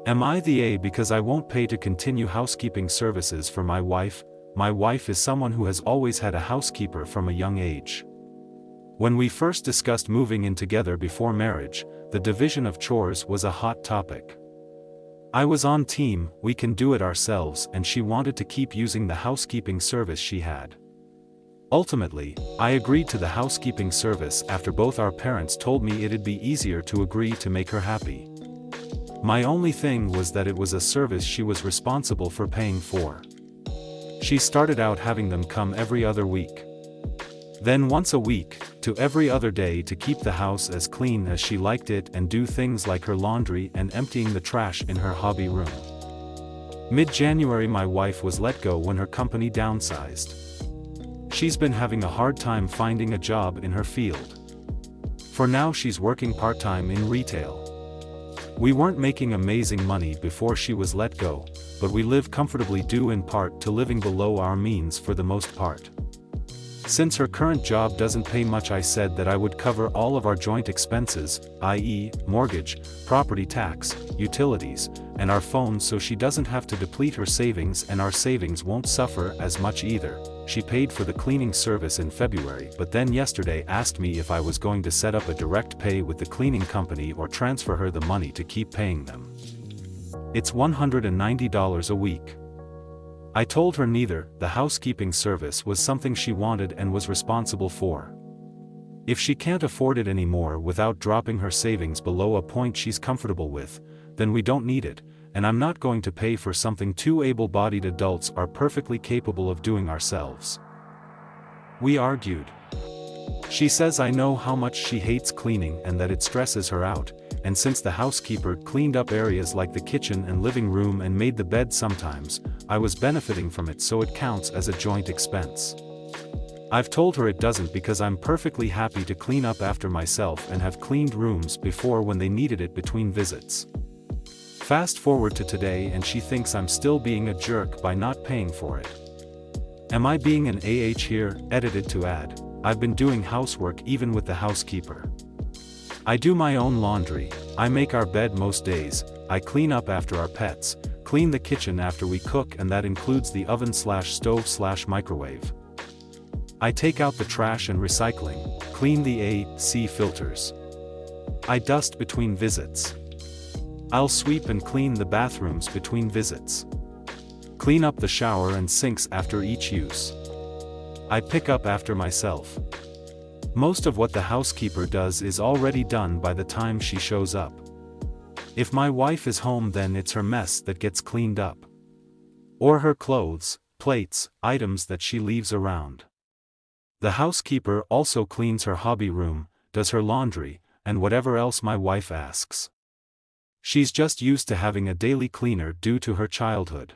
Am I the A because I won't pay to continue housekeeping services for my wife? My wife is someone who has always had a housekeeper from a young age. When we first discussed moving in together before marriage, the division of chores was a hot topic. I was on team, we can do it ourselves, and she wanted to keep using the housekeeping service she had. Ultimately, I agreed to the housekeeping service after both our parents told me it'd be easier to agree to make her happy. My only thing was that it was a service she was responsible for paying for. She started out having them come every other week. Then once a week, to every other day to keep the house as clean as she liked it and do things like her laundry and emptying the trash in her hobby room. Mid-January my wife was let go when her company downsized. She's been having a hard time finding a job in her field. For now she's working part-time in retail. We weren't making amazing money before she was let go, but we live comfortably due in part to living below our means for the most part. Since her current job doesn't pay much, I said that I would cover all of our joint expenses, i.e., mortgage, property tax, utilities, and our phone, so she doesn't have to deplete her savings and our savings won't suffer as much either. She paid for the cleaning service in February, but then yesterday asked me if I was going to set up a direct pay with the cleaning company or transfer her the money to keep paying them. It's $190 a week. I told her neither. The housekeeping service was something she wanted and was responsible for. If she can't afford it anymore without dropping her savings below a point she's comfortable with, then we don't need it, and I'm not going to pay for something two able-bodied adults are perfectly capable of doing ourselves. We argued. She says I know how much she hates cleaning and that it stresses her out, and since the housekeeper cleaned up areas like the kitchen and living room and made the bed sometimes, I was benefiting from it, so it counts as a joint expense. I've told her it doesn't because I'm perfectly happy to clean up after myself and have cleaned rooms before when they needed it between visits. Fast forward to today and she thinks I'm still being a jerk by not paying for it. Am I being an AH here? Edited to add, I've been doing housework even with the housekeeper. I do my own laundry, I make our bed most days, I clean up after our pets, clean the kitchen after we cook, and that includes the oven/stove/microwave. I take out the trash and recycling, clean the AC filters. I dust between visits. I'll sweep and clean the bathrooms between visits. Clean up the shower and sinks after each use. I pick up after myself. Most of what the housekeeper does is already done by the time she shows up. If my wife is home, then it's her mess that gets cleaned up. Or her clothes, plates, items that she leaves around. The housekeeper also cleans her hobby room, does her laundry, and whatever else my wife asks. She's just used to having a daily cleaner due to her childhood.